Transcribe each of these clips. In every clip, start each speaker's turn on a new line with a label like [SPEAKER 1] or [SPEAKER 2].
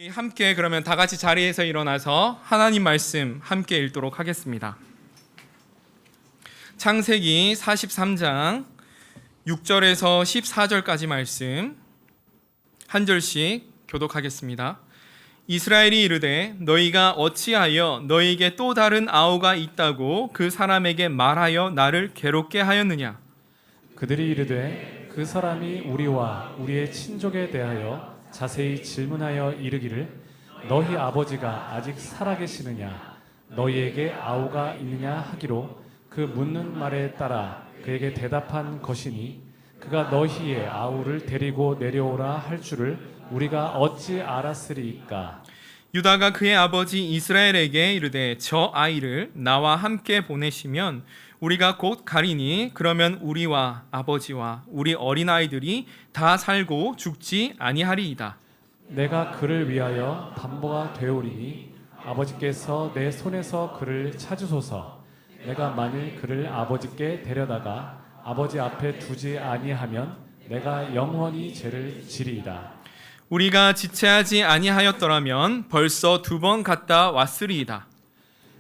[SPEAKER 1] 함께 그러면 다 같이 자리에서 일어나서 하나님 말씀 함께 읽도록 하겠습니다. 창세기 43장 6절에서 14절까지 말씀 한 절씩 교독하겠습니다. 이스라엘이 이르되 너희가 어찌하여 너희에게 또 다른 아우가 있다고 그 사람에게 말하여 나를 괴롭게 하였느냐?
[SPEAKER 2] 그들이 이르되 그 사람이 우리와 우리의 친족에 대하여 자세히 질문하여 이르기를 너희 아버지가 아직 살아계시느냐 너희에게 아우가 있느냐 하기로 그 묻는 말에 따라 그에게 대답한 것이니 그가 너희의 아우를 데리고 내려오라 할 줄을 우리가 어찌 알았으리이까.
[SPEAKER 1] 유다가 그의 아버지 이스라엘에게 이르되 저 아이를 나와 함께 보내시면 우리가 곧 가리니 그러면 우리와 아버지와 우리 어린아이들이 다 살고 죽지 아니하리이다.
[SPEAKER 2] 내가 그를 위하여 담보가 되오리니 아버지께서 내 손에서 그를 찾으소서. 내가 만일 그를 아버지께 데려다가 아버지 앞에 두지 아니하면 내가 영원히 죄를 지리이다.
[SPEAKER 1] 우리가 지체하지 아니하였더라면 벌써 2번 갔다 왔으리이다.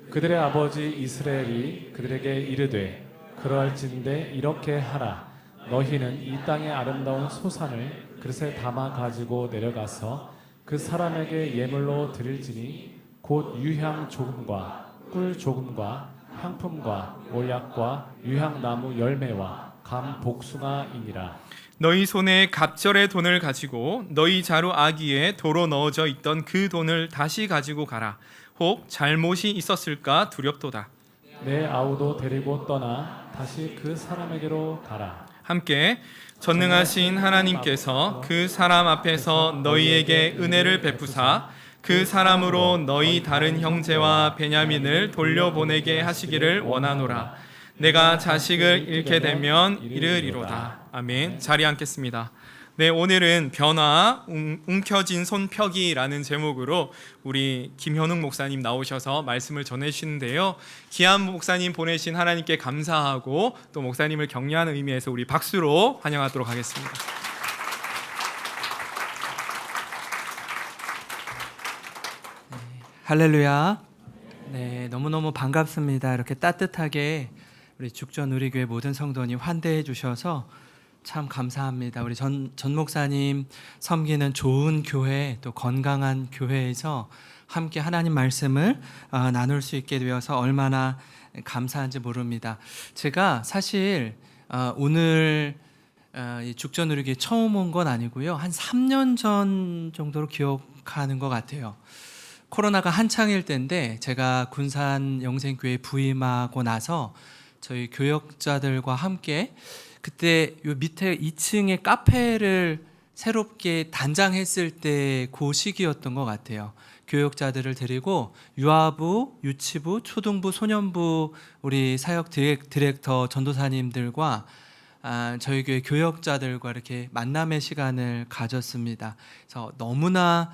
[SPEAKER 2] 그들의 아버지 이스라엘이 그들에게 이르되 그러할진대 이렇게 하라. 너희는 이 땅의 아름다운 소산을 그릇에 담아 가지고 내려가서 그 사람에게 예물로 드릴지니 곧 유향 조금과 꿀 조금과 향품과 몰약과 유향나무 열매와 감 복숭아이니라.
[SPEAKER 1] 너희 손에 갑절의 돈을 가지고 너희 자루 아기에 도로 넣어져 있던 그 돈을 다시 가지고 가라. 혹 잘못이 있었을까 두렵도다.
[SPEAKER 2] 내 아우도 데리고 떠나 다시 그 사람에게로 가라.
[SPEAKER 1] 함께 전능하신 하나님께서 그 사람 앞에서 너희에게 은혜를 베푸사 그 사람으로 너희 다른 형제와 베냐민을 돌려보내게 하시기를 원하노라. 내가 자식을 잃게 되면 이르리로다. 아멘. 자리에 앉겠습니다. 네, 오늘은 변화, 움켜진 손펴기라는 제목으로 우리 김현웅 목사님 나오셔서 말씀을 전해주시는데요. 귀한 목사님 보내신 하나님께 감사하고 또 목사님을 격려하는 의미에서 우리 박수로 환영하도록 하겠습니다.
[SPEAKER 3] 할렐루야. 네, 너무너무 반갑습니다. 이렇게 따뜻하게 우리 죽전 우리교회 모든 성도님 환대해 주셔서 참 감사합니다. 우리 전 목사님 섬기는 좋은 교회 또 건강한 교회에서 함께 하나님 말씀을 나눌 수 있게 되어서 얼마나 감사한지 모릅니다. 제가 사실 오늘 이 죽전 우리교회 처음 온 건 아니고요. 한 3년 전 정도로 기억하는 것 같아요. 코로나가 한창일 때인데 제가 군산 영생교회 부임하고 나서 저희 교역자들과 함께 그때 요 밑에 2층에 카페를 새롭게 단장했을 때 그 시기였던 것 같아요. 교역자들을 데리고 유아부, 유치부, 초등부, 소년부 우리 사역 디렉터 전도사님들과 저희 교회 교역자들과 이렇게 만남의 시간을 가졌습니다. 그래서 너무나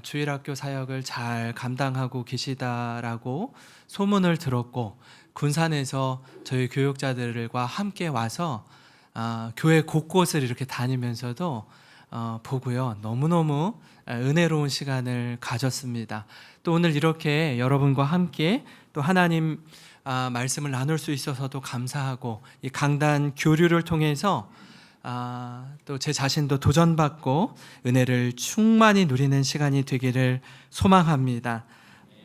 [SPEAKER 3] 주일학교 사역을 잘 감당하고 계시다라고 소문을 들었고 군산에서 저희 교역자들과 함께 와서 교회 곳곳을 이렇게 다니면서도 보고요. 너무너무 은혜로운 시간을 가졌습니다. 또 오늘 이렇게 여러분과 함께 또 하나님 말씀을 나눌 수 있어서도 감사하고 이 강단 교류를 통해서 또 제 자신도 도전받고 은혜를 충만히 누리는 시간이 되기를 소망합니다.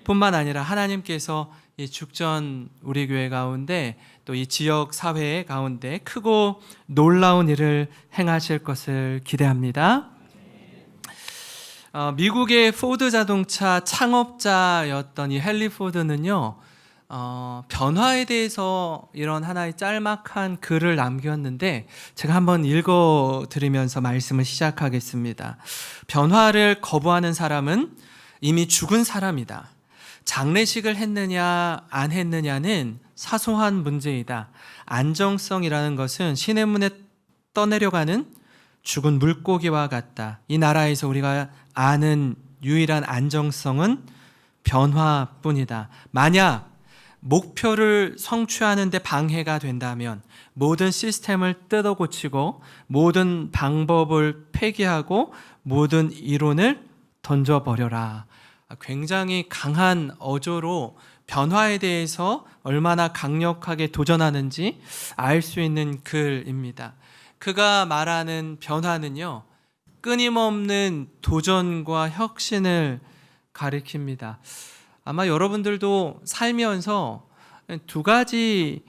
[SPEAKER 3] 뿐만 아니라 하나님께서 이 죽전 우리 교회 가운데 또 이 지역 사회 가운데 크고 놀라운 일을 행하실 것을 기대합니다. 미국의 포드 자동차 창업자였던 이 헨리 포드는요, 변화에 대해서 이런 하나의 짤막한 글을 남겼는데 제가 한번 읽어드리면서 말씀을 시작하겠습니다. 변화를 거부하는 사람은 이미 죽은 사람이다. 장례식을 했느냐 안 했느냐는 사소한 문제이다. 안정성이라는 것은 시냇문에 떠내려가는 죽은 물고기와 같다. 이 나라에서 우리가 아는 유일한 안정성은 변화뿐이다. 만약 목표를 성취하는 데 방해가 된다면 모든 시스템을 뜯어고치고 모든 방법을 폐기하고 모든 이론을 던져버려라. 굉장히 강한 어조로 변화에 대해서 얼마나 강력하게 도전하는지 알 수 있는 글입니다. 그가 말하는 변화는요, 끊임없는 도전과 혁신을 가리킵니다. 아마 여러분들도 살면서 두 가지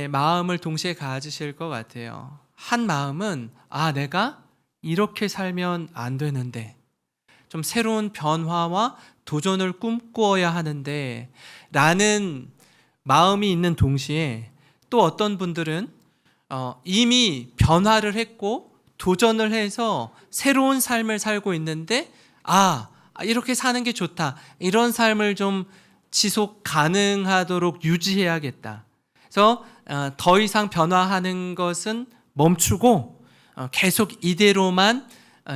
[SPEAKER 3] 마음을 동시에 가지실 것 같아요. 한 마음은 내가 이렇게 살면 안 되는데, 좀 새로운 변화와 도전을 꿈꾸어야 하는데 라는 마음이 있는 동시에, 또 어떤 분들은 이미 변화를 했고 도전을 해서 새로운 삶을 살고 있는데 이렇게 사는 게 좋다, 이런 삶을 좀 지속 가능하도록 유지해야겠다. 그래서 더 이상 변화하는 것은 멈추고 계속 이대로만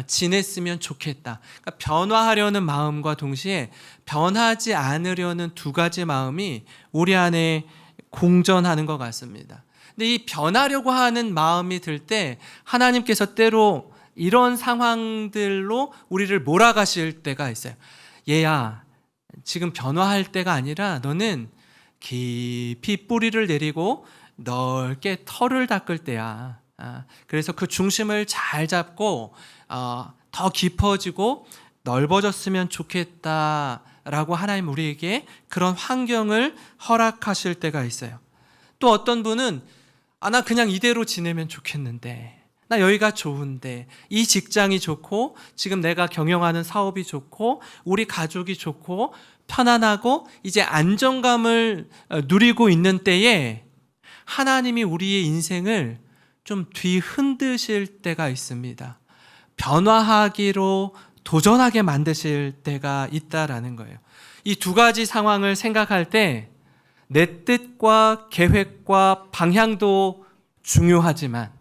[SPEAKER 3] 지냈으면 좋겠다. 그러니까 변화하려는 마음과 동시에 변하지 않으려는 두 가지 마음이 우리 안에 공존하는 것 같습니다. 근데 이 변하려고 하는 마음이 들 때 하나님께서 때로 이런 상황들로 우리를 몰아가실 때가 있어요. 얘야, 지금 변화할 때가 아니라 너는 깊이 뿌리를 내리고 넓게 털을 닦을 때야. 그래서 그 중심을 잘 잡고 더 깊어지고 넓어졌으면 좋겠다라고 하나님 우리에게 그런 환경을 허락하실 때가 있어요. 또 어떤 분은 나 그냥 이대로 지내면 좋겠는데, 나 여기가 좋은데, 이 직장이 좋고 지금 내가 경영하는 사업이 좋고 우리 가족이 좋고 편안하고 이제 안정감을 누리고 있는 때에 하나님이 우리의 인생을 좀 뒤흔드실 때가 있습니다. 변화하기로 도전하게 만드실 때가 있다라는 거예요. 이 두 가지 상황을 생각할 때 내 뜻과 계획과 방향도 중요하지만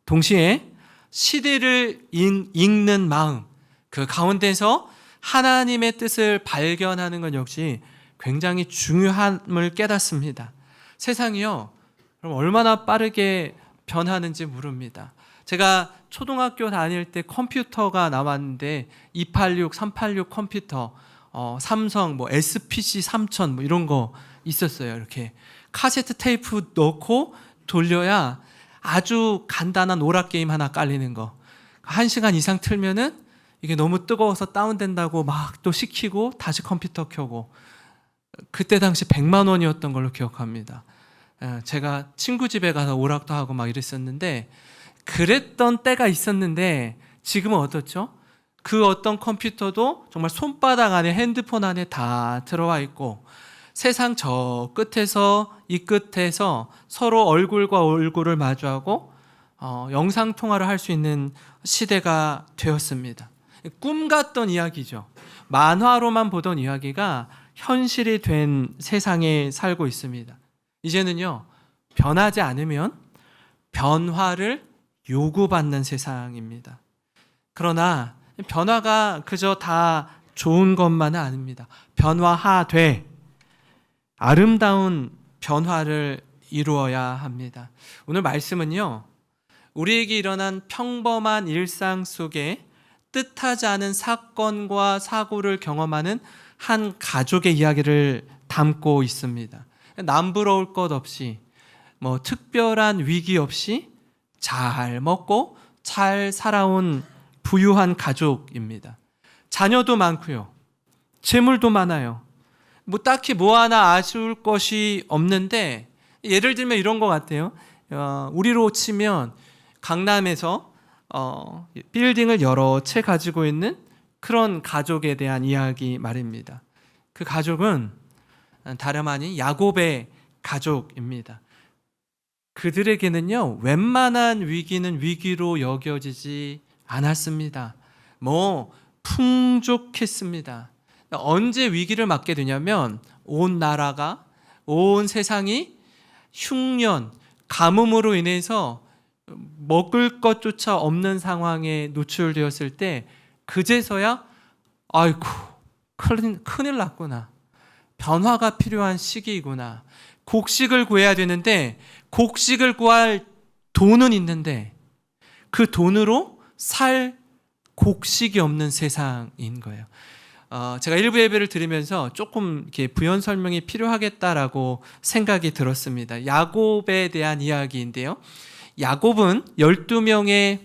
[SPEAKER 3] 동시에 시대를 읽는 마음, 그 가운데서 하나님의 뜻을 발견하는 것 역시 굉장히 중요함을 깨닫습니다. 세상이요, 그럼 얼마나 빠르게 변하는지 모릅니다. 제가 초등학교 다닐 때 컴퓨터가 나왔는데 286, 386 컴퓨터, 삼성 SPC 3000 이런 거 있었어요. 이렇게 카세트 테이프 넣고 돌려야 아주 간단한 오락 게임 하나 깔리는 거. 1시간 이상 틀면은 이게 너무 뜨거워서 다운된다고 막 또 시키고 다시 컴퓨터 켜고. 그때 당시 100만 원이었던 걸로 기억합니다. 제가 친구 집에 가서 오락도 하고 막 이랬었는데, 그랬던 때가 있었는데 지금은 어떻죠? 그 어떤 컴퓨터도 정말 손바닥 안에, 핸드폰 안에 다 들어와 있고, 세상 저 끝에서 이 끝에서 서로 얼굴과 얼굴을 마주하고 영상통화를 할 수 있는 시대가 되었습니다. 꿈 같던 이야기죠. 만화로만 보던 이야기가 현실이 된 세상에 살고 있습니다. 이제는요, 변하지 않으면 변화를 요구받는 세상입니다. 그러나 변화가 그저 다 좋은 것만은 아닙니다. 변화하되 아름다운 변화를 이루어야 합니다. 오늘 말씀은요, 우리에게 일어난 평범한 일상 속에 뜻하지 않은 사건과 사고를 경험하는 한 가족의 이야기를 담고 있습니다. 남부러울 것 없이, 특별한 위기 없이 잘 먹고 잘 살아온 부유한 가족입니다. 자녀도 많고요, 재물도 많아요. 딱히 하나 아쉬울 것이 없는데, 예를 들면 이런 것 같아요. 우리로 치면 강남에서 빌딩을 여러 채 가지고 있는 그런 가족에 대한 이야기 말입니다. 그 가족은 다름 아닌 야곱의 가족입니다. 그들에게는요, 웬만한 위기는 위기로 여겨지지 않았습니다. 풍족했습니다. 언제 위기를 맞게 되냐면, 온 나라가, 온 세상이 흉년, 가뭄으로 인해서 먹을 것조차 없는 상황에 노출되었을 때, 그제서야 아이고, 큰일 났구나, 변화가 필요한 시기이구나, 곡식을 구해야 되는데 곡식을 구할 돈은 있는데 그 돈으로 살 곡식이 없는 세상인 거예요. 제가 일부 예배를 드리면서 조금 이렇게 부연 설명이 필요하겠다라고 생각이 들었습니다. 야곱에 대한 이야기인데요. 야곱은 12명의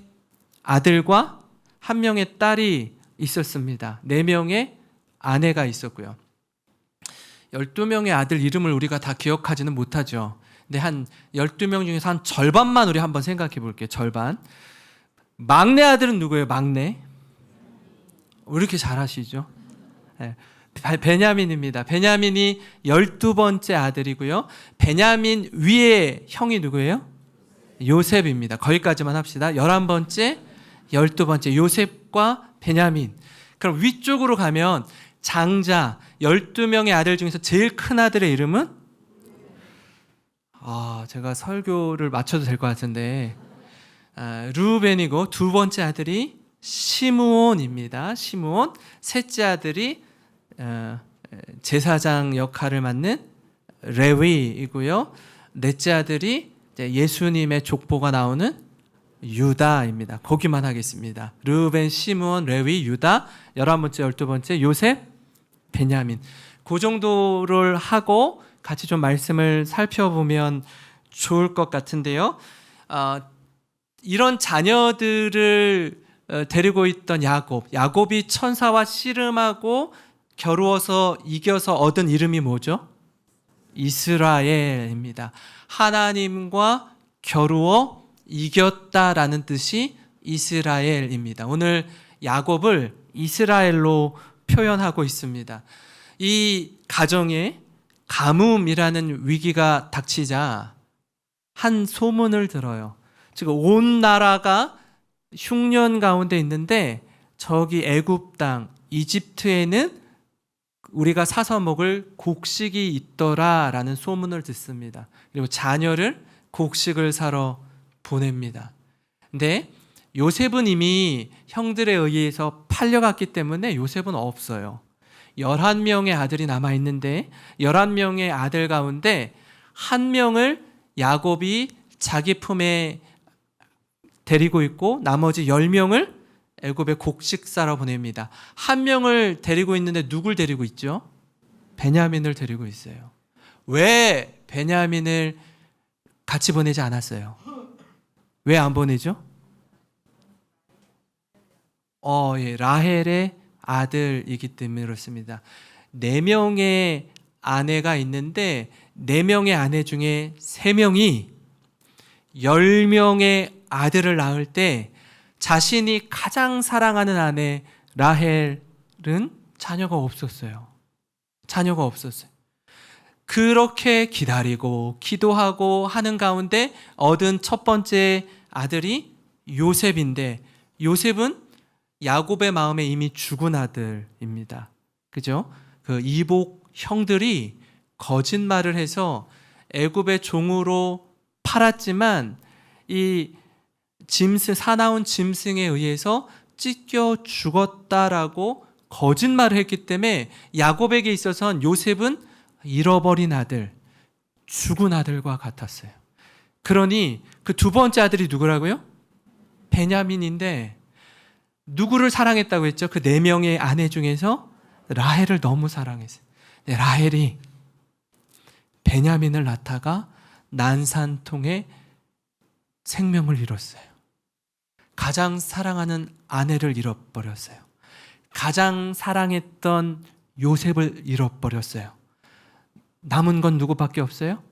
[SPEAKER 3] 아들과 1명의 딸이 있었습니다. 4명의 아내가 있었고요. 12명의 아들 이름을 우리가 다 기억하지는 못하죠. 근데 한 12명 중에서 한 절반만 우리 한번 생각해 볼게요. 절반. 막내 아들은 누구예요? 막내? 왜 이렇게 잘하시죠? 네. 베냐민입니다. 베냐민이 12번째 아들이고요. 베냐민 위에 형이 누구예요? 요셉입니다. 거기까지만 합시다. 11번째, 12번째 요셉과 베냐민. 그럼 위쪽으로 가면 장자 12명의 아들 중에서 제일 큰 아들의 이름은 제가 설교를 마쳐도 될 것 같은데 르우벤이고 두 번째 아들이 시므온입니다. 시므온. 셋째 아들이 제사장 역할을 맡는 레위이고요. 넷째 아들이 예수님의 족보가 나오는 유다입니다. 거기만 하겠습니다. 르우벤, 시므온, 레위, 유다. 11번째, 12번째 요셉, 베냐민. 그 정도를 하고 같이 좀 말씀을 살펴보면 좋을 것 같은데요. 이런 자녀들을 데리고 있던 야곱이 천사와 씨름하고 겨루어서 이겨서 얻은 이름이 뭐죠? 이스라엘입니다. 하나님과 겨루어 이겼다라는 뜻이 이스라엘입니다. 오늘 야곱을 이스라엘로 표현하고 있습니다. 이 가정에 가뭄이라는 위기가 닥치자 한 소문을 들어요. 지금 온 나라가 흉년 가운데 있는데 저기 애굽 땅 이집트에는 우리가 사서 먹을 곡식이 있더라라는 소문을 듣습니다. 그리고 자녀를 곡식을 사러 보냅니다. 근데 요셉은 이미 형들에 의해서 팔려갔기 때문에 요셉은 없어요. 11명의 아들이 남아있는데 11명의 아들 가운데 1명을 야곱이 자기 품에 데리고 있고 나머지 10명을 애굽에 곡식 사러 보냅니다. 1명을 데리고 있는데 누굴 데리고 있죠? 베냐민을 데리고 있어요. 왜 베냐민을 같이 보내지 않았어요? 왜 안 보내죠? 라헬의 아들이기 때문에 그렇습니다. 4명의 아내가 있는데 4명의 아내 중에 3명이 10명의 아들을 낳을 때 자신이 가장 사랑하는 아내 라헬은 자녀가 없었어요. 자녀가 없었어요. 그렇게 기다리고 기도하고 하는 가운데 얻은 첫 번째 아들이 요셉인데 요셉은 야곱의 마음에 이미 죽은 아들입니다. 그죠? 그 이복 형들이 거짓말을 해서 애굽의 종으로 팔았지만 이 사나운 짐승에 의해서 찢겨 죽었다라고 거짓말을 했기 때문에 야곱에게 있어서는 요셉은 잃어버린 아들, 죽은 아들과 같았어요. 그러니 그 두 번째 아들이 누구라고요? 베냐민인데 누구를 사랑했다고 했죠? 그 4명의 아내 중에서 라헬을 너무 사랑했어요. 라헬이 베냐민을 낳다가 난산통에 생명을 잃었어요. 가장 사랑하는 아내를 잃어버렸어요. 가장 사랑했던 요셉을 잃어버렸어요. 남은 건 누구밖에 없어요?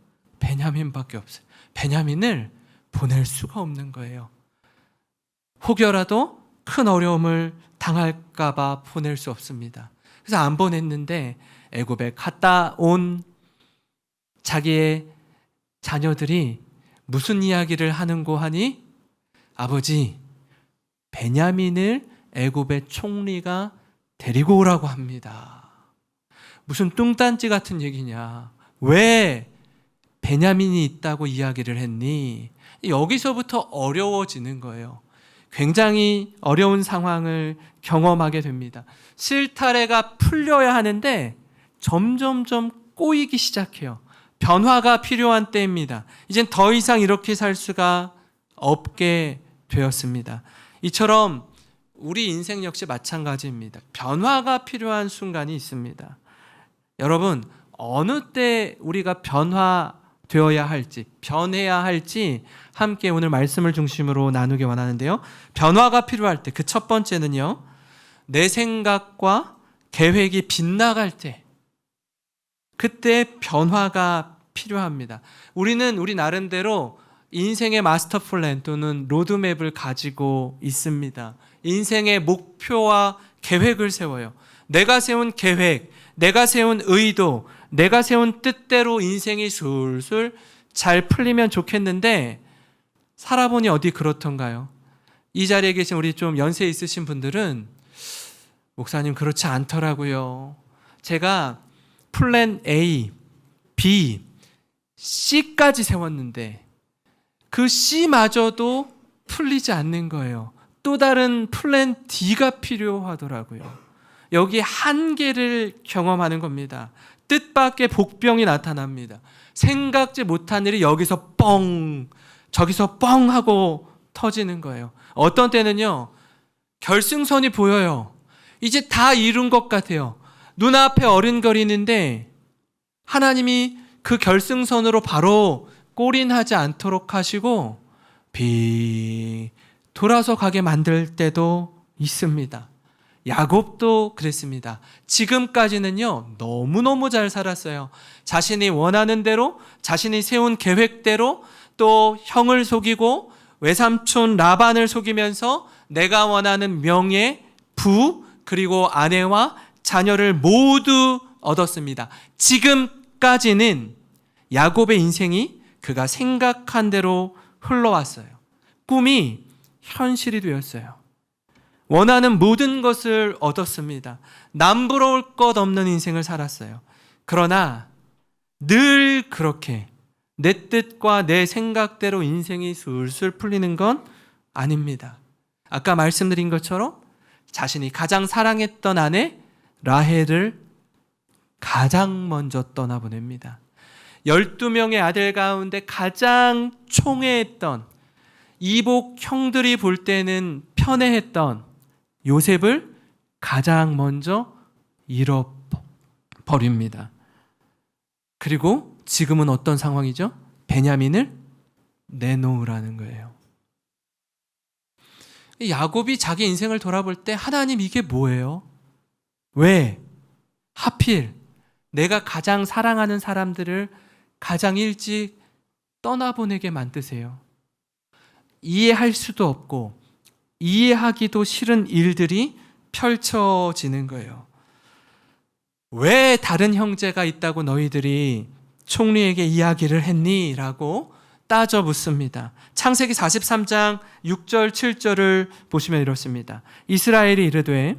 [SPEAKER 3] 베냐민밖에 없어요. 베냐민을 보낼 수가 없는 거예요. 혹여라도 큰 어려움을 당할까 봐 보낼 수 없습니다. 그래서 안 보냈는데 애굽에 갔다 온 자기의 자녀들이 무슨 이야기를 하는고 하니 아버지 베냐민을 애굽의 총리가 데리고 오라고 합니다. 무슨 뚱딴지 같은 얘기냐. 왜 베냐민이 있다고 이야기를 했니? 여기서부터 어려워지는 거예요. 굉장히 어려운 상황을 경험하게 됩니다. 실타래가 풀려야 하는데 점점점 꼬이기 시작해요. 변화가 필요한 때입니다. 이젠 더 이상 이렇게 살 수가 없게 되었습니다. 이처럼 우리 인생 역시 마찬가지입니다. 변화가 필요한 순간이 있습니다. 여러분, 어느 때 우리가 변화되어야 할지, 변해야 할지 함께 오늘 말씀을 중심으로 나누기 원하는데요. 변화가 필요할 때, 그 첫 번째는요, 내 생각과 계획이 빗나갈 때, 그때 변화가 필요합니다. 우리는 우리 나름대로 인생의 마스터 플랜 또는 로드맵을 가지고 있습니다. 인생의 목표와 계획을 세워요. 내가 세운 계획, 내가 세운 의도, 내가 세운 뜻대로 인생이 술술 잘 풀리면 좋겠는데 살아보니 어디 그렇던가요? 이 자리에 계신 우리 좀 연세 있으신 분들은 목사님 그렇지 않더라고요. 제가 플랜 A, B, C까지 세웠는데 그 C마저도 풀리지 않는 거예요. 또 다른 플랜 D가 필요하더라고요. 여기 한계를 경험하는 겁니다. 뜻밖의 복병이 나타납니다. 생각지 못한 일이 여기서 뻥, 저기서 뻥 하고 터지는 거예요. 어떤 때는요, 결승선이 보여요. 이제 다 이룬 것 같아요. 눈앞에 어른거리는데 하나님이 그 결승선으로 바로 골인하지 않도록 하시고 돌아서 가게 만들 때도 있습니다. 야곱도 그랬습니다. 지금까지는요, 너무너무 잘 살았어요. 자신이 원하는 대로, 자신이 세운 계획대로, 또 형을 속이고 외삼촌 라반을 속이면서 내가 원하는 명예, 부, 그리고 아내와 자녀를 모두 얻었습니다. 지금까지는 야곱의 인생이 그가 생각한 대로 흘러왔어요. 꿈이 현실이 되었어요. 원하는 모든 것을 얻었습니다. 남부러울 것 없는 인생을 살았어요. 그러나 늘 그렇게 내 뜻과 내 생각대로 인생이 술술 풀리는 건 아닙니다. 아까 말씀드린 것처럼 자신이 가장 사랑했던 아내 라헬을 가장 먼저 떠나보냅니다. 12명의 아들 가운데 가장 총애했던, 이복 형들이 볼 때는 편애했던 요셉을 가장 먼저 잃어버립니다. 그리고 지금은 어떤 상황이죠? 베냐민을 내놓으라는 거예요. 야곱이 자기 인생을 돌아볼 때 하나님 이게 뭐예요? 왜? 하필 내가 가장 사랑하는 사람들을 가장 일찍 떠나보내게 만드세요. 이해할 수도 없고 이해하기도 싫은 일들이 펼쳐지는 거예요. 왜 다른 형제가 있다고 너희들이 총리에게 이야기를 했니? 라고 따져 묻습니다. 창세기 43장 6절 7절을 보시면 이렇습니다. 이스라엘이 이르되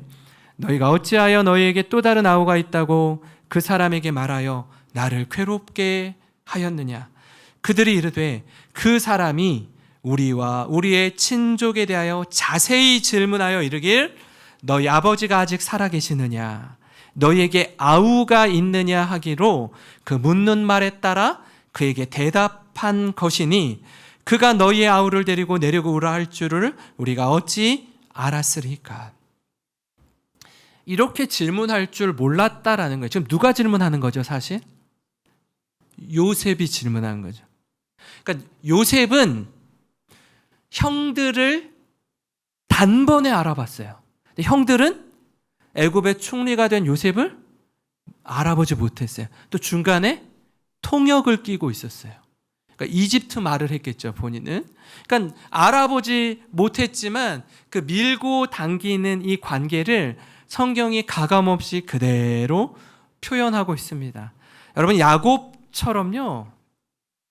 [SPEAKER 3] 너희가 어찌하여 너희에게 또 다른 아우가 있다고 그 사람에게 말하여 나를 괴롭게 하였느냐? 그들이 이르되 그 사람이 우리와 우리의 친족에 대하여 자세히 질문하여 이르길 너희 아버지가 아직 살아계시느냐? 너희에게 아우가 있느냐 하기로 그 묻는 말에 따라 그에게 대답한 것이니 그가 너희의 아우를 데리고 내려오라 할 줄을 우리가 어찌 알았으리까? 이렇게 질문할 줄 몰랐다라는 거예요. 지금 누가 질문하는 거죠, 사실? 요셉이 질문한 거죠. 그러니까 요셉은 형들을 단번에 알아봤어요. 근데 형들은 애굽의 총리가 된 요셉을 알아보지 못했어요. 또 중간에 통역을 끼고 있었어요. 그러니까 이집트 말을 했겠죠, 본인은. 그러니까 알아보지 못했지만 그 밀고 당기는 이 관계를 성경이 가감없이 그대로 표현하고 있습니다. 여러분, 야곱처럼요,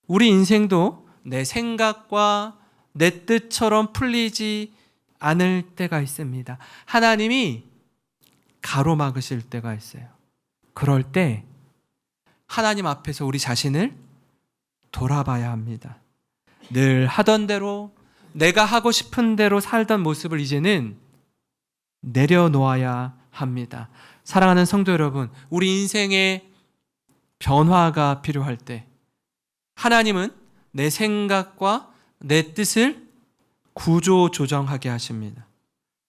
[SPEAKER 3] 우리 인생도 내 생각과 내 뜻처럼 풀리지 않을 때가 있습니다. 하나님이 가로막으실 때가 있어요. 그럴 때 하나님 앞에서 우리 자신을 돌아봐야 합니다. 늘 하던 대로 내가 하고 싶은 대로 살던 모습을 이제는 내려놓아야 합니다. 사랑하는 성도 여러분, 우리 인생에 변화가 필요할 때 하나님은 내 생각과 내 뜻을 구조 조정하게 하십니다.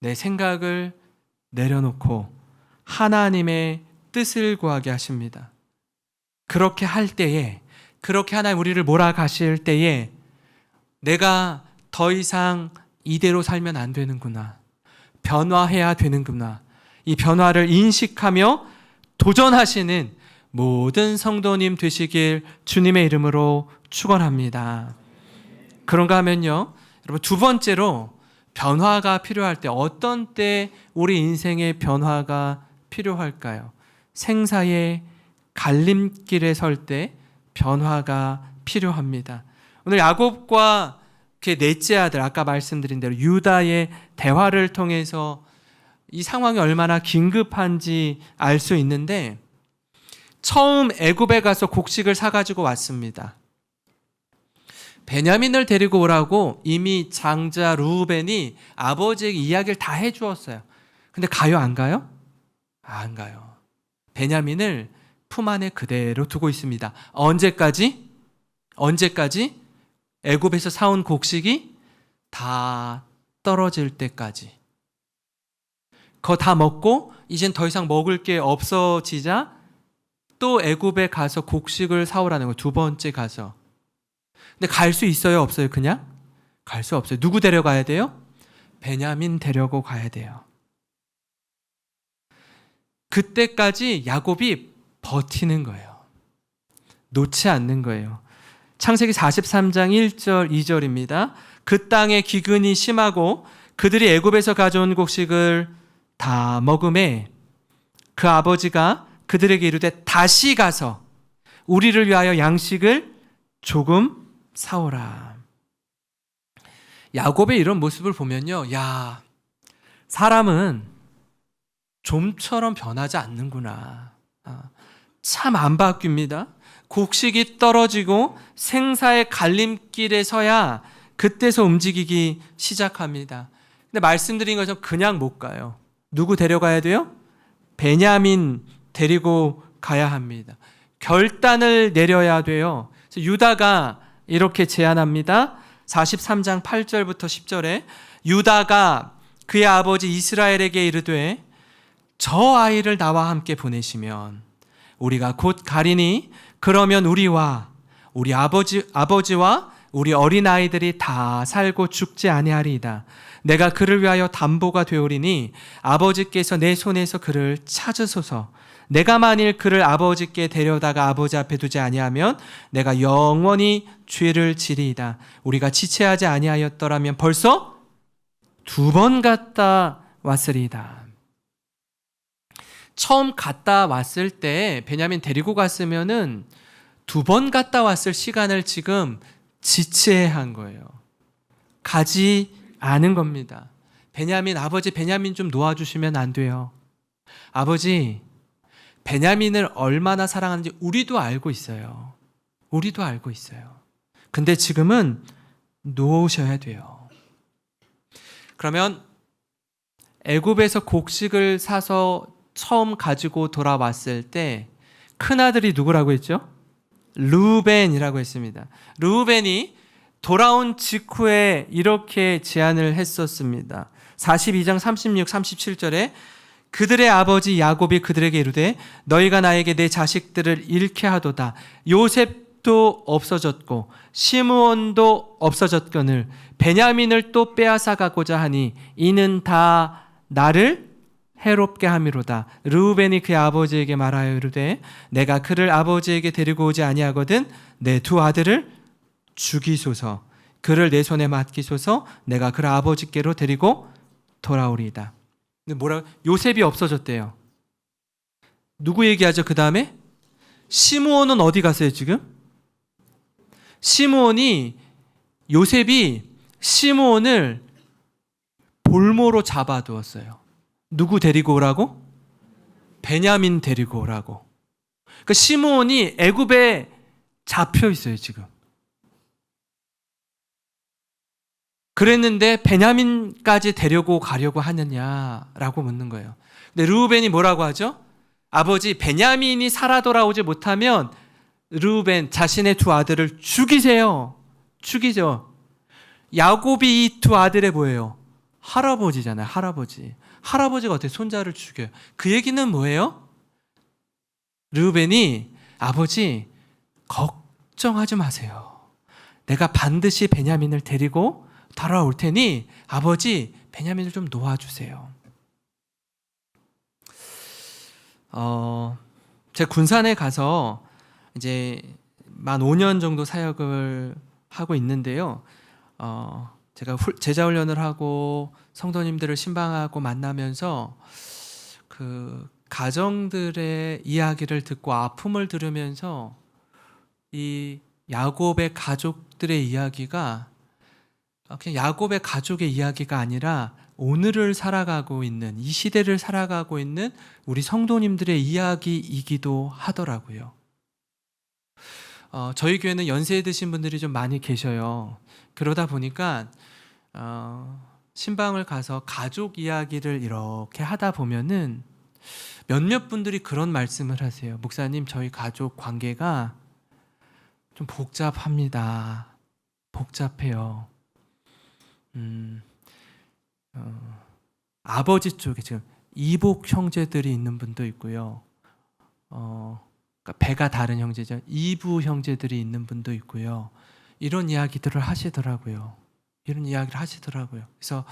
[SPEAKER 3] 내 생각을 내려놓고 하나님의 뜻을 구하게 하십니다. 그렇게 할 때에, 그렇게 하나님 우리를 몰아가실 때에 내가 더 이상 이대로 살면 안 되는구나, 변화해야 되는구나, 이 변화를 인식하며 도전하시는 모든 성도님 되시길 주님의 이름으로 축원합니다. 그런가 하면요, 여러분, 두 번째로 변화가 필요할 때, 어떤 때 우리 인생의 변화가 필요할까요? 생사의 갈림길에 설 때 변화가 필요합니다. 오늘 야곱과 그의 넷째 아들, 아까 말씀드린 대로 유다의 대화를 통해서 이 상황이 얼마나 긴급한지 알 수 있는데, 처음 애굽에 가서 곡식을 사가지고 왔습니다. 베냐민을 데리고 오라고 이미 장자 루벤이 아버지에게 이야기를 다 해주었어요. 근데 가요, 안 가요? 안 가요. 베냐민을 품 안에 그대로 두고 있습니다. 언제까지? 애굽에서 사온 곡식이 다 떨어질 때까지. 그거 다 먹고 이젠 더 이상 먹을 게 없어지자 또 애굽에 가서 곡식을 사오라는 거예요. 두 번째 가서. 근데 갈 수 있어요, 없어요? 그냥? 갈 수 없어요. 누구 데려가야 돼요? 베냐민 데려고 가야 돼요. 그때까지 야곱이 버티는 거예요. 놓지 않는 거예요. 창세기 43장 1절 2절입니다. 그 땅에 기근이 심하고 그들이 애굽에서 가져온 곡식을 다 먹음에 그 아버지가 그들에게 이르되 다시 가서 우리를 위하여 양식을 조금 사오라. 야곱의 이런 모습을 보면요, 야, 사람은 좀처럼 변하지 않는구나. 참 안 바뀝니다. 곡식이 떨어지고 생사의 갈림길에 서야 그때서 움직이기 시작합니다. 근데 말씀드린 것처럼 그냥 못 가요. 누구 데려가야 돼요? 베냐민 데리고 가야 합니다. 결단을 내려야 돼요. 그래서 유다가 이렇게 제안합니다. 43장 8절부터 10절에 유다가 그의 아버지 이스라엘에게 이르되 저 아이를 나와 함께 보내시면 우리가 곧 가리니 그러면 우리와 우리 아버지와 우리 어린아이들이 다 살고 죽지 아니하리이다. 내가 그를 위하여 담보가 되오리니 아버지께서 내 손에서 그를 찾으소서. 내가 만일 그를 아버지께 데려다가 아버지 앞에 두지 아니하면 내가 영원히 죄를 지리이다. 우리가 지체하지 아니하였더라면 벌써 2번 갔다 왔으리이다. 처음 갔다 왔을 때 베냐민 데리고 갔으면은 2번 갔다 왔을 시간을 지금 지체한 거예요. 가지 않은 겁니다. 아버지 베냐민 좀 놓아주시면 안 돼요. 아버지, 베냐민을 얼마나 사랑하는지 우리도 알고 있어요. 우리도 알고 있어요. 근데 지금은 놓으셔야 돼요. 그러면 애굽에서 곡식을 사서 처음 가지고 돌아왔을 때 큰아들이 누구라고 했죠? 르우벤이라고 했습니다. 르우벤이 돌아온 직후에 이렇게 제안을 했었습니다. 42장 36, 37절에 그들의 아버지 야곱이 그들에게 이르되 너희가 나에게 내 자식들을 잃게 하도다. 요셉도 없어졌고 시므온도 없어졌거늘 베냐민을 또 빼앗아 가고자 하니 이는 다 나를 해롭게 함이로다. 르우벤이 그의 아버지에게 말하여 이르되 내가 그를 아버지에게 데리고 오지 아니하거든 내 2 아들을 죽이소서. 그를 내 손에 맡기소서. 내가 그를 아버지께로 데리고 돌아오리이다. 근데 요셉이 없어졌대요. 누구 얘기하죠? 그 다음에 시므온은 어디 갔어요 지금? 요셉이 시므온을 볼모로 잡아두었어요. 누구 데리고 오라고? 베냐민 데리고 오라고. 그러니까 시므온이 애굽에 잡혀 있어요 지금. 그랬는데 베냐민까지 데리고 가려고 하느냐라고 묻는 거예요. 근데 르우벤이 뭐라고 하죠? 아버지, 베냐민이 살아 돌아오지 못하면 르우벤 자신의 2 아들을 죽이세요. 죽이죠. 야곱이 이 2 아들의 뭐예요? 할아버지잖아요. 할아버지가 어떻게 손자를 죽여요? 그 얘기는 뭐예요? 르우벤이 아버지 걱정하지 마세요. 내가 반드시 베냐민을 데리고 돌아올 테니 아버지 베냐민을 좀 놓아주세요. 제 군산에 가서 이제 만 5년 정도 사역을 하고 있는데요. 제가 제자 훈련을 하고 성도님들을 신방하고 만나면서 그 가정들의 이야기를 듣고 아픔을 들으면서 이 야곱의 가족들의 이야기가 그냥 야곱의 가족의 이야기가 아니라 오늘을 살아가고 있는, 이 시대를 살아가고 있는 우리 성도님들의 이야기이기도 하더라고요. 저희 교회는 연세 드신 분들이 좀 많이 계셔요. 그러다 보니까 신방을 가서 가족 이야기를 이렇게 하다 보면은 몇몇 분들이 그런 말씀을 하세요. 목사님, 저희 가족 관계가 좀 복잡합니다. 복잡해요. 아버지 쪽에 지금 이복 형제들이 있는 분도 있고요. 그러니까 배가 다른 형제죠. 이부 형제들이 있는 분도 있고요. 이런 이야기들을 하시더라고요. 그래서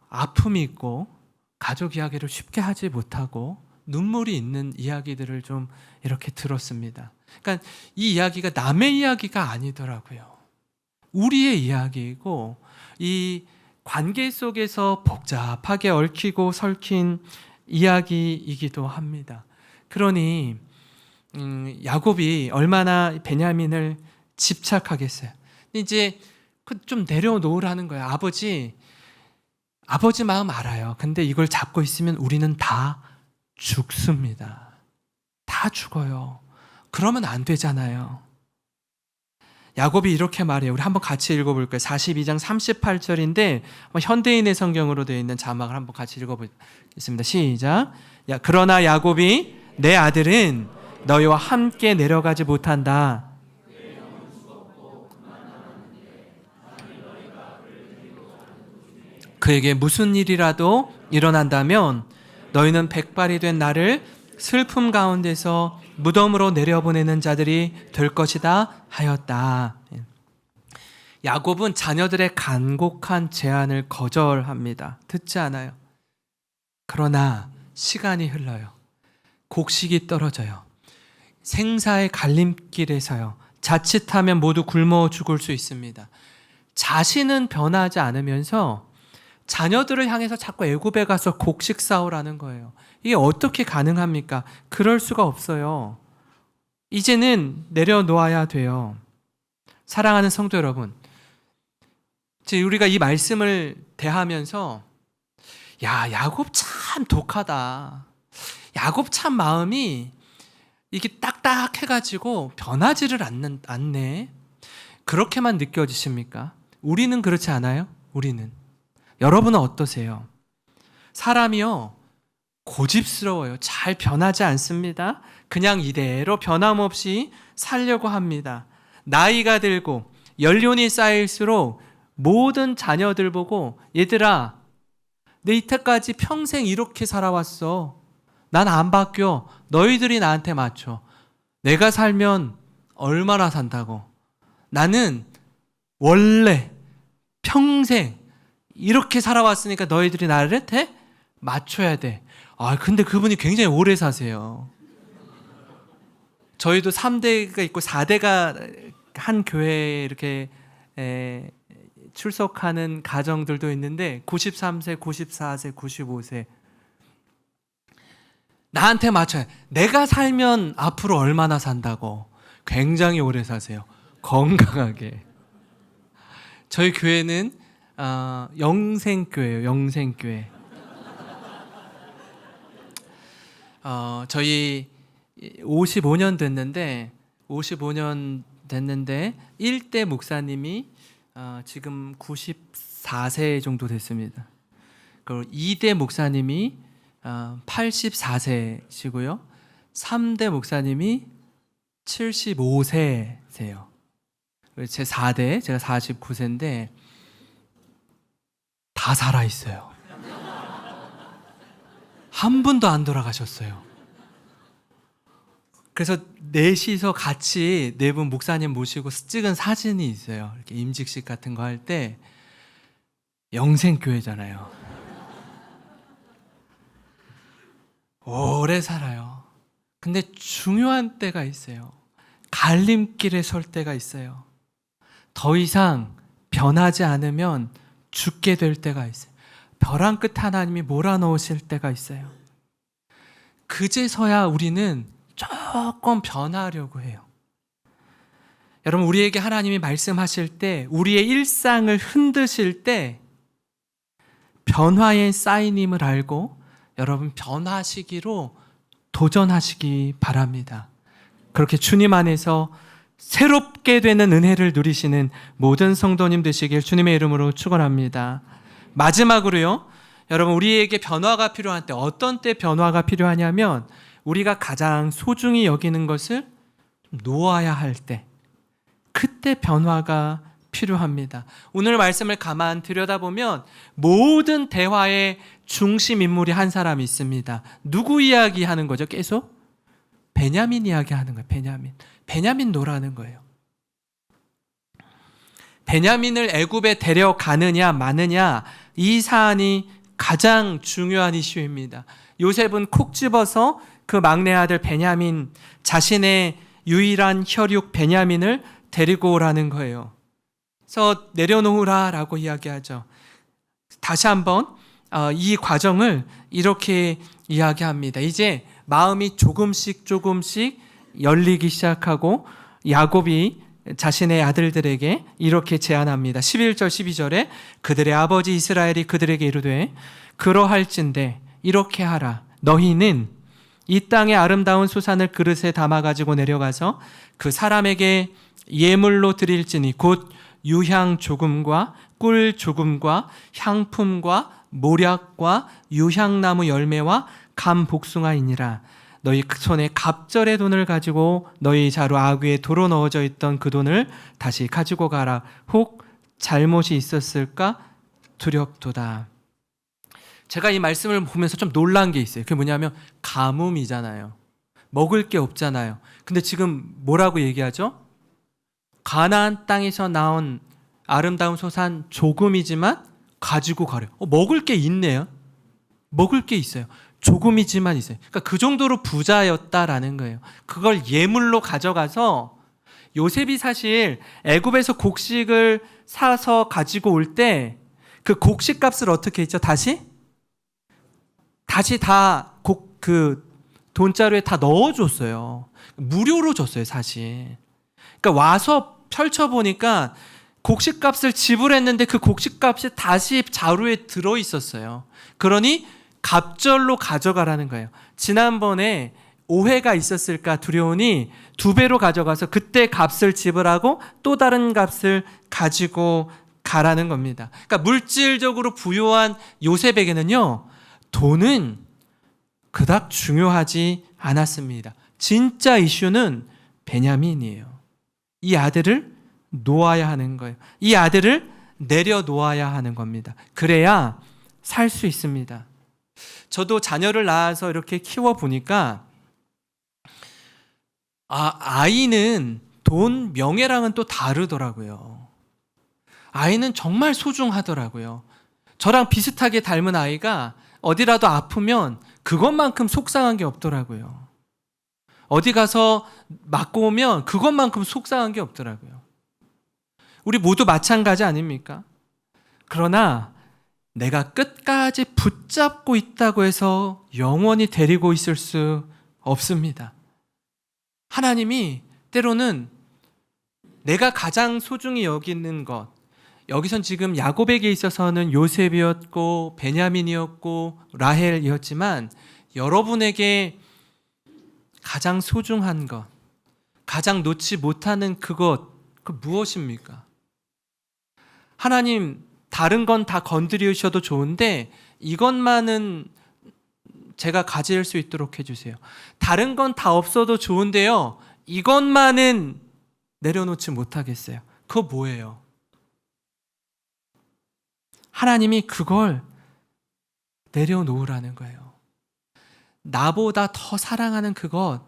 [SPEAKER 3] 아픔이 있고 가족 이야기를 쉽게 하지 못하고 눈물이 있는 이야기들을 좀 이렇게 들었습니다. 그러니까 이 이야기가 남의 이야기가 아니더라고요. 우리의 이야기이고 이 관계 속에서 복잡하게 얽히고 설킨 이야기이기도 합니다. 그러니 야곱이 얼마나 베냐민을 집착하겠어요. 이제 좀 내려놓으라는 거예요. 아버지 마음 알아요. 근데 이걸 잡고 있으면 우리는 다 죽습니다. 다 죽어요. 그러면 안 되잖아요. 야곱이 이렇게 말해요. 우리 한번 같이 읽어볼까요? 42장 38절인데 현대인의 성경으로 되어 있는 자막을 한번 같이 읽어보겠습니다. 시작. 그러나 야곱이 내 아들은 너희와 함께 내려가지 못한다. 그에게 무슨 일이라도 일어난다면 너희는 백발이 된 나를 슬픔 가운데서 무덤으로 내려보내는 자들이 될 것이다 하였다. 야곱은 자녀들의 간곡한 제안을 거절합니다. 듣지 않아요. 그러나 시간이 흘러요. 곡식이 떨어져요. 생사의 갈림길에서요. 자칫하면 모두 굶어 죽을 수 있습니다. 자신은 변하지 않으면서 자녀들을 향해서 자꾸 애굽에 가서 곡식 싸우라는 거예요. 이게 어떻게 가능합니까? 그럴 수가 없어요. 이제는 내려놓아야 돼요. 사랑하는 성도 여러분, 우리가 이 말씀을 대하면서 야곱 참 독하다. 야곱 참 마음이 이게 딱딱해가지고 변하지를 않네. 그렇게만 느껴지십니까? 우리는 그렇지 않아요? 우리는. 여러분은 어떠세요? 사람이요, 고집스러워요. 잘 변하지 않습니다. 그냥 이대로 변함없이 살려고 합니다. 나이가 들고 연륜이 쌓일수록 모든 자녀들 보고 얘들아, 내 이때까지 평생 이렇게 살아왔어. 난 안 바뀌어. 너희들이 나한테 맞춰. 내가 살면 얼마나 산다고. 나는 원래 평생 이렇게 살아왔으니까 너희들이 나를 맞춰야 돼. 근데 그분이 굉장히 오래 사세요. 저희도 3대가 있고 4대가 한 교회에 이렇게 출석하는 가정들도 있는데 93세, 94세, 95세. 나한테 맞춰야. 내가 살면 앞으로 얼마나 산다고. 굉장히 오래 사세요. 건강하게. 저희 교회는 영생교회예요. 영생교회. 저희 55년 됐는데 1대 목사님이 지금 94세 정도 됐습니다. 그리고 2대 목사님이 84세시고요. 3대 목사님이 75세세요. 제 4대, 제가 49세인데 다 살아 있어요. 한 분도 안 돌아가셨어요. 그래서 넷이서 같이 네 분 목사님 모시고 찍은 사진이 있어요. 이렇게 임직식 같은 거 할 때 영생교회잖아요. 오래 살아요. 근데 중요한 때가 있어요. 갈림길에 설 때가 있어요. 더 이상 변하지 않으면 죽게 될 때가 있어요. 벼랑 끝 하나님이 몰아넣으실 때가 있어요. 그제서야 우리는 조금 변하려고 해요. 여러분, 우리에게 하나님이 말씀하실 때, 우리의 일상을 흔드실 때 변화의 사인임을 알고 여러분 변화시기로 도전하시기 바랍니다. 그렇게 주님 안에서 새롭게 되는 은혜를 누리시는 모든 성도님 되시길 주님의 이름으로 축원합니다. 마지막으로요, 여러분, 우리에게 변화가 필요한 때, 어떤 때 변화가 필요하냐면 우리가 가장 소중히 여기는 것을 놓아야 할 때, 그때 변화가 필요합니다. 오늘 말씀을 가만 들여다보면 모든 대화의 중심 인물이 한 사람이 있습니다. 누구 이야기하는 거죠? 계속 베냐민 이야기하는 거예요. 베냐민 노라는 거예요. 베냐민을 애굽에 데려가느냐 마느냐, 이 사안이 가장 중요한 이슈입니다. 요셉은 콕 집어서 그 막내 아들 베냐민, 자신의 유일한 혈육 베냐민을 데리고 오라는 거예요. 그래서 내려놓으라라고 이야기하죠. 다시 한번 이 과정을 이렇게 이야기합니다. 이제 마음이 조금씩 열리기 시작하고 야곱이 자신의 아들들에게 이렇게 제안합니다. 11절 12절에 그들의 아버지 이스라엘이 그들에게 이르되 그러할진대 이렇게 하라. 너희는 이 땅의 아름다운 수산을 그릇에 담아가지고 내려가서 그 사람에게 예물로 드릴지니 곧 유향 조금과 꿀 조금과 향품과 모략과 유향나무 열매와 감 복숭아이니라. 너희 손에 갑절의 돈을 가지고 너희 자루 아귀에 도로 넣어져 있던 그 돈을 다시 가지고 가라. 혹 잘못이 있었을까 두렵도다. 제가 이 말씀을 보면서 좀 놀란 게 있어요. 그게 뭐냐면 가뭄이잖아요. 먹을 게 없잖아요. 근데 지금 뭐라고 얘기하죠? 가나안 땅에서 나온 아름다운 소산 조금이지만 가지고 가려. 먹을 게 있네요. 먹을 게 있어요. 조금이지만 있어요. 그러니까 그 정도로 부자였다라는 거예요. 그걸 예물로 가져가서 요셉이 사실 애굽에서 곡식을 사서 가지고 올 때 그 곡식 값을 어떻게 했죠? 다시 다 그 돈자루에 다 넣어줬어요. 무료로 줬어요, 사실. 그러니까 와서 펼쳐보니까 곡식값을 지불했는데 그 곡식값이 다시 자루에 들어있었어요. 그러니 갑절로 가져가라는 거예요. 지난번에 오해가 있었을까 두려우니 2배로 가져가서 그때 값을 지불하고 또 다른 값을 가지고 가라는 겁니다. 그러니까 물질적으로 부유한 요셉에게는요, 돈은 그닥 중요하지 않았습니다. 진짜 이슈는 베냐민이에요. 이 아들을 놓아야 하는 거예요. 이 아들을 내려놓아야 하는 겁니다. 그래야 살 수 있습니다. 저도 자녀를 낳아서 이렇게 키워보니까 아이는 돈, 명예랑은 또 다르더라고요. 아이는 정말 소중하더라고요. 저랑 비슷하게 닮은 아이가 어디라도 아프면 그것만큼 속상한 게 없더라고요. 어디 가서 맞고 오면 그것만큼 속상한 게 없더라고요. 우리 모두 마찬가지 아닙니까? 그러나 내가 끝까지 붙잡고 있다고 해서 영원히 데리고 있을 수 없습니다. 하나님이 때로는 내가 가장 소중히 여기는 것, 여기선 지금 야곱에게 있어서는 요셉이었고 베냐민이었고 라헬이었지만 여러분에게 가장 소중한 것, 가장 놓지 못하는 그것, 그 무엇입니까? 하나님, 다른 건 다 건드리셔도 좋은데 이것만은 제가 가질 수 있도록 해주세요. 다른 건 다 없어도 좋은데요, 이것만은 내려놓지 못하겠어요. 그거 뭐예요? 하나님이 그걸 내려놓으라는 거예요. 나보다 더 사랑하는 그것,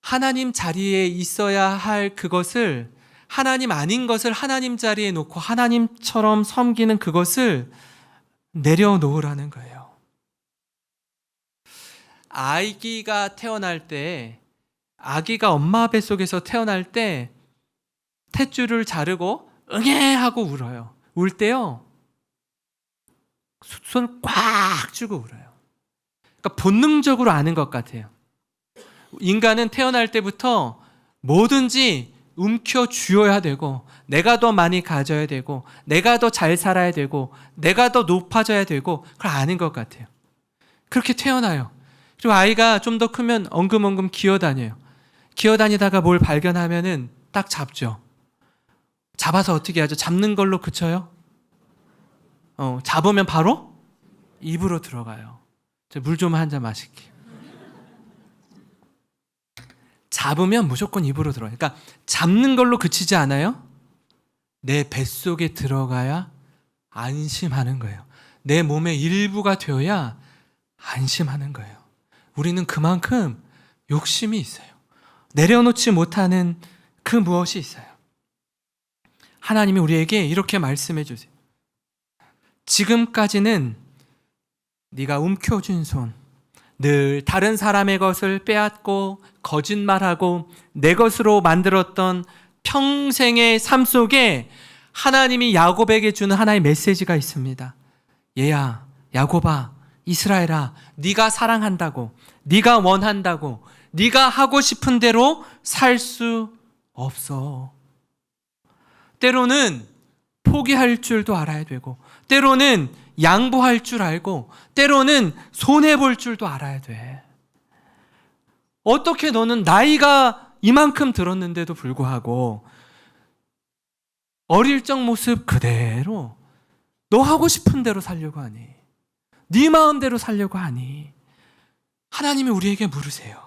[SPEAKER 3] 하나님 자리에 있어야 할 그것을, 하나님 아닌 것을 하나님 자리에 놓고 하나님처럼 섬기는 그것을 내려놓으라는 거예요. 아기가 태어날 때, 아기가 엄마 뱃속에서 태어날 때 탯줄을 자르고 응애 하고 울어요. 울 때요, 손을 꽉 쥐고 울어요. 그러니까 본능적으로 아는 것 같아요. 인간은 태어날 때부터 뭐든지 움켜쥐어야 되고, 내가 더 많이 가져야 되고, 내가 더 잘 살아야 되고, 내가 더 높아져야 되고, 그걸 아는 것 같아요. 그렇게 태어나요. 그리고 아이가 좀 더 크면 엉금엉금 기어다녀요. 기어다니다가 뭘 발견하면은 딱 잡죠. 잡아서 어떻게 하죠? 잡는 걸로 그쳐요? 잡으면 바로 입으로 들어가요. 물 좀 한 잔 마실게요. 잡으면 무조건 입으로 들어가요. 그러니까 잡는 걸로 그치지 않아요? 내 뱃속에 들어가야 안심하는 거예요. 내 몸의 일부가 되어야 안심하는 거예요. 우리는 그만큼 욕심이 있어요. 내려놓지 못하는 그 무엇이 있어요. 하나님이 우리에게 이렇게 말씀해 주세요. 지금까지는 네가 움켜쥔 손, 늘 다른 사람의 것을 빼앗고 거짓말하고 내 것으로 만들었던 평생의 삶 속에 하나님이 야곱에게 주는 하나의 메시지가 있습니다. 얘야, 야곱아, 이스라엘아, 네가 사랑한다고, 네가 원한다고, 네가 하고 싶은 대로 살 수 없어. 때로는 포기할 줄도 알아야 되고, 때로는 양보할 줄 알고, 때로는 손해볼 줄도 알아야 돼. 어떻게 너는 나이가 이만큼 들었는데도 불구하고 어릴 적 모습 그대로 너 하고 싶은 대로 살려고 하니? 네 마음대로 살려고 하니? 하나님이 우리에게 물으세요.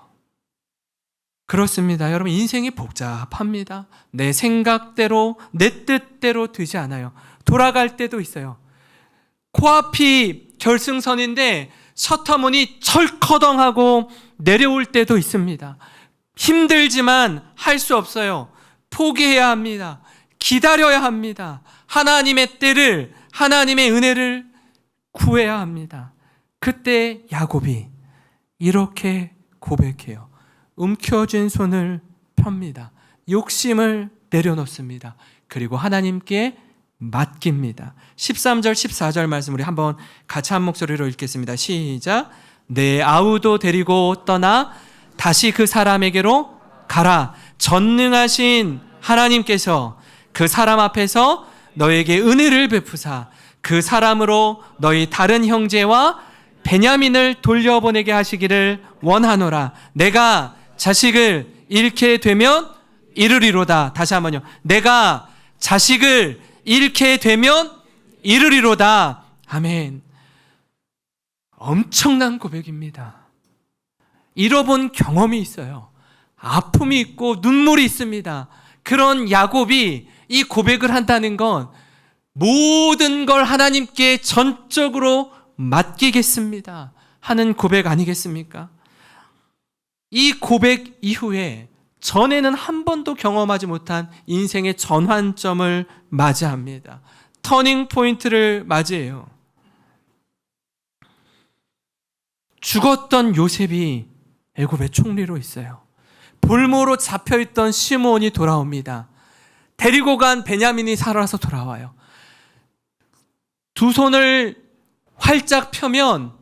[SPEAKER 3] 그렇습니다. 여러분, 인생이 복잡합니다. 내 생각대로, 내 뜻대로 되지 않아요. 돌아갈 때도 있어요. 코앞이 결승선인데 셔터문이 철커덩하고 내려올 때도 있습니다. 힘들지만 할 수 없어요. 포기해야 합니다. 기다려야 합니다. 하나님의 때를, 하나님의 은혜를 구해야 합니다. 그때 야곱이 이렇게 고백해요. 움켜쥔 손을 펴니다. 욕심을 내려놓습니다. 그리고 하나님께 맡깁니다. 13절 14절 말씀 우리 한번 같이 한 목소리로 읽겠습니다. 시작. 내 아우도 데리고 떠나 다시 그 사람에게로 가라. 전능하신 하나님께서 그 사람 앞에서 너에게 은혜를 베푸사 그 사람으로 너희 다른 형제와 베냐민을 돌려보내게 하시기를 원하노라. 내가 자식을 잃게 되면 이르리로다. 다시 한번요. 내가 자식을 잃게 되면 이르리로다. 아멘. 엄청난 고백입니다. 잃어본 경험이 있어요. 아픔이 있고 눈물이 있습니다. 그런 야곱이 이 고백을 한다는 건 모든 걸 하나님께 전적으로 맡기겠습니다 하는 고백 아니겠습니까? 이 고백 이후에 전에는 한 번도 경험하지 못한 인생의 전환점을 맞이합니다. 터닝 포인트를 맞이해요. 죽었던 요셉이 애굽의 총리로 있어요. 볼모로 잡혀있던 시므온이 돌아옵니다. 데리고 간 베냐민이 살아서 돌아와요. 두 손을 활짝 펴면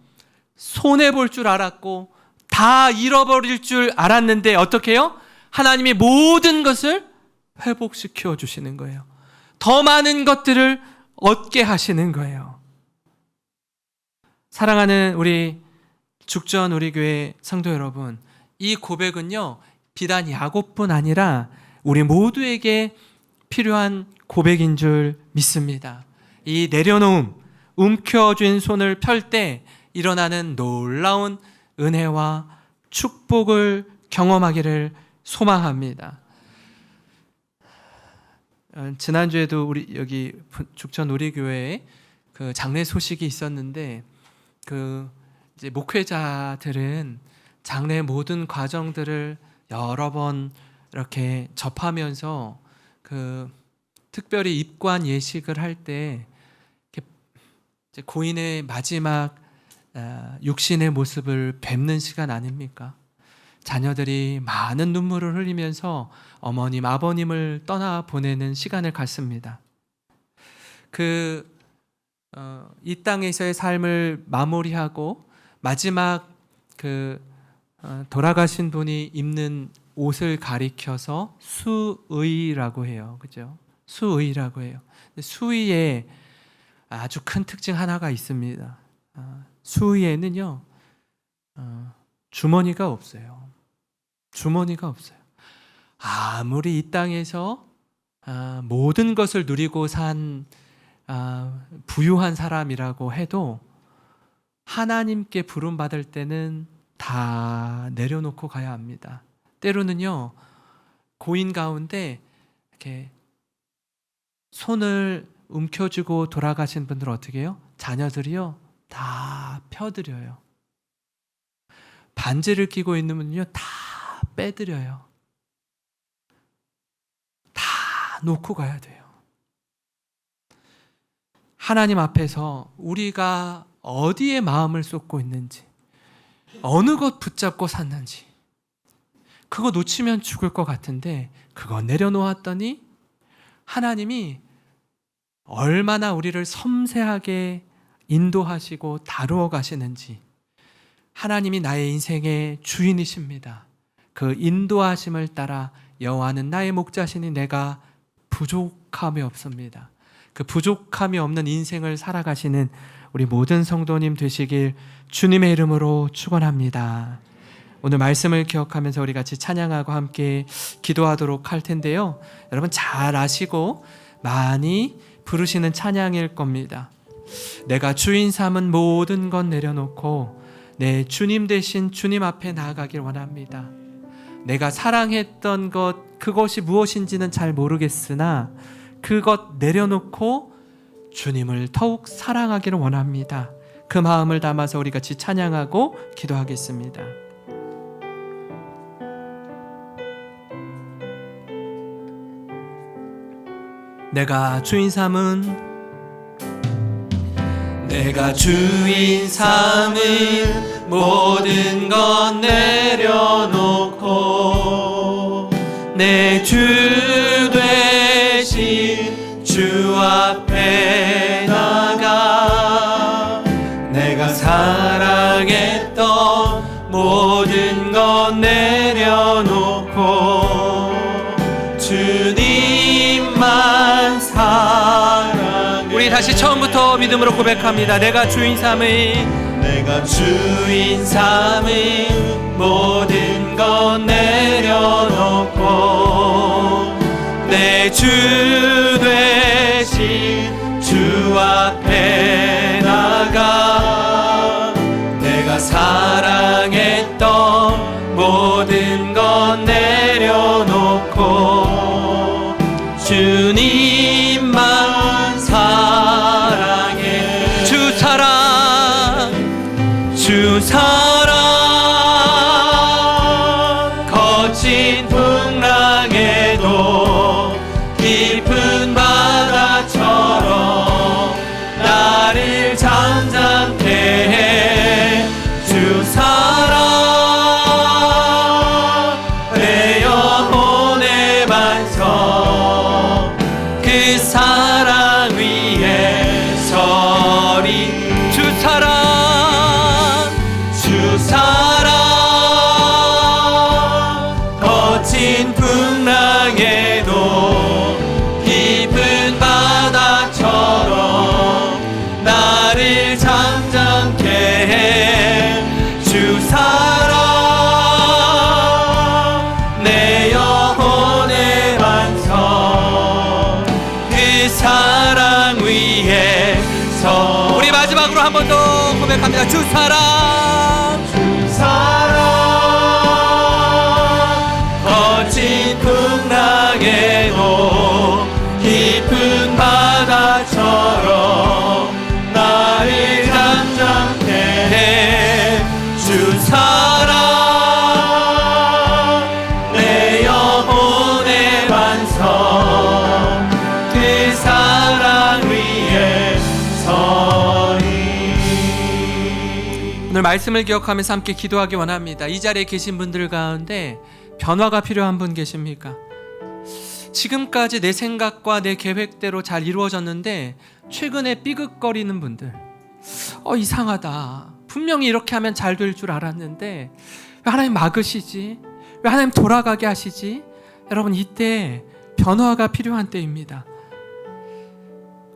[SPEAKER 3] 손해볼 줄 알았고 다 잃어버릴 줄 알았는데 어떻게 해요? 하나님이 모든 것을 회복시켜 주시는 거예요. 더 많은 것들을 얻게 하시는 거예요. 사랑하는 우리 죽전 우리 교회 성도 여러분, 이 고백은요 비단 야곱뿐 아니라 우리 모두에게 필요한 고백인 줄 믿습니다. 이 내려놓음, 움켜쥔 손을 펼 때 일어나는 놀라운 은혜와 축복을 경험하기를 소망합니다. 지난주에도 우리 여기 죽전 우리교회에 그 장례 소식이 있었는데 그 이제 목회자들은 장례 모든 과정들을 여러 번 이렇게 접하면서 그 특별히 입관 예식을 할 때 고인의 마지막 육신의 모습을 뵙는 시간 아닙니까? 자녀들이 많은 눈물을 흘리면서 어머님, 아버님을 떠나 보내는 시간을 갖습니다. 이 땅에서의 삶을 마무리하고 마지막 돌아가신 분이 입는 옷을 가리켜서 수의라고 해요. 그죠? 수의라고 해요. 수의에 아주 큰 특징 하나가 있습니다. 수의에는요, 주머니가 없어요. 주머니가 없어요. 아무리 이 땅에서 모든 것을 누리고 산 부유한 사람이라고 해도 하나님께 부름받을 때는 다 내려놓고 가야 합니다. 때로는요, 고인 가운데 이렇게 손을 움켜쥐고 돌아가신 분들 어떻게 해요? 자녀들이요, 다 펴드려요. 반지를 끼고 있는 분은요, 다 빼드려요. 다 놓고 가야 돼요. 하나님 앞에서 우리가 어디에 마음을 쏟고 있는지, 어느 것 붙잡고 샀는지, 그거 놓치면 죽을 것 같은데 그거 내려놓았더니 하나님이 얼마나 우리를 섬세하게 인도하시고 다루어 가시는지, 하나님이 나의 인생의 주인이십니다. 그 인도하심을 따라 여호와는 나의 목자시니 내가 부족함이 없습니다. 그 부족함이 없는 인생을 살아가시는 우리 모든 성도님 되시길 주님의 이름으로 축원합니다. 오늘 말씀을 기억하면서 우리 같이 찬양하고 함께 기도하도록 할 텐데요. 여러분 잘 아시고 많이 부르시는 찬양일 겁니다. 내가 주인 삼은 모든 것 내려놓고 내 주님 대신 주님 앞에 나아가길 원합니다. 내가 사랑했던 것, 그것이 무엇인지는 잘 모르겠으나 그것 내려놓고 주님을 더욱 사랑하기를 원합니다. 그 마음을 담아서 우리 같이 찬양하고 기도하겠습니다. 내가 주인 삼은 모든 것 내려놓고 내 주 되신 주 앞에 나가 내가 사랑했던 모든 것 내려놓고 주님만 사랑해. 우리 다시 처음부터 믿음으로 고백합니다. 내가 주인 삼은 모든 것 내려놓고 내 주 되신 주 앞에 나가 내가 사랑했던 모든 것 내려놓고 주님만 사랑해. 주 사랑 거친 풍랑에도 깊은 바다처럼 나를 잠잠케 해. 주 사랑 내 영혼의 반석 그 사랑 위에 서리. 주 사랑 거친 풍랑에도 깊은 바다처럼 나를 잠잠케 해. 주 사랑 내 영혼의 반석 그 사랑 위에서. 우리 마지막으로 한 번 더 고백합니다. 주 사랑 거친 풍랑에도 말씀을 기억하면서 함께 기도하기 원합니다. 이 자리에 계신 분들 가운데 변화가 필요한 분 계십니까? 지금까지 내 생각과 내 계획대로 잘 이루어졌는데 최근에 삐걱거리는 분들, 이상하다, 분명히 이렇게 하면 잘 될 줄 알았는데 왜 하나님 막으시지? 왜 하나님 돌아가게 하시지? 여러분, 이때 변화가 필요한 때입니다.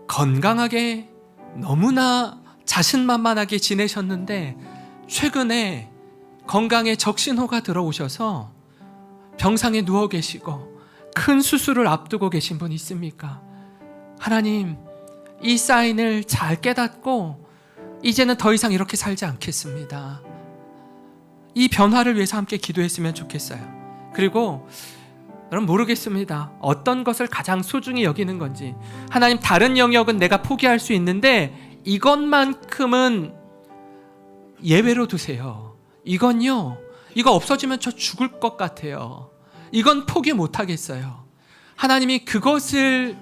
[SPEAKER 3] 건강하게 너무나 자신만만하게 지내셨는데 최근에 건강에 적신호가 들어오셔서 병상에 누워 계시고 큰 수술을 앞두고 계신 분 있습니까? 하나님, 이 사인을 잘 깨닫고 이제는 더 이상 이렇게 살지 않겠습니다. 이 변화를 위해서 함께 기도했으면 좋겠어요. 그리고 여러분, 모르겠습니다. 어떤 것을 가장 소중히 여기는 건지. 하나님, 다른 영역은 내가 포기할 수 있는데 이것만큼은 예외로 두세요. 이건요, 이거 없어지면 저 죽을 것 같아요. 이건 포기 못 하겠어요. 하나님이 그것을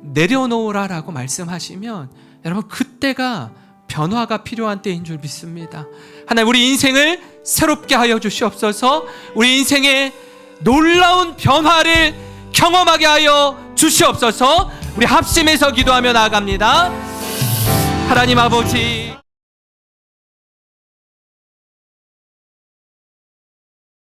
[SPEAKER 3] 내려놓으라라고 말씀하시면 여러분, 그때가 변화가 필요한 때인 줄 믿습니다. 하나님, 우리 인생을 새롭게 하여 주시옵소서. 우리 인생에 놀라운 변화를 경험하게 하여 주시옵소서. 우리 합심해서 기도하며 나아갑니다. 하나님 아버지,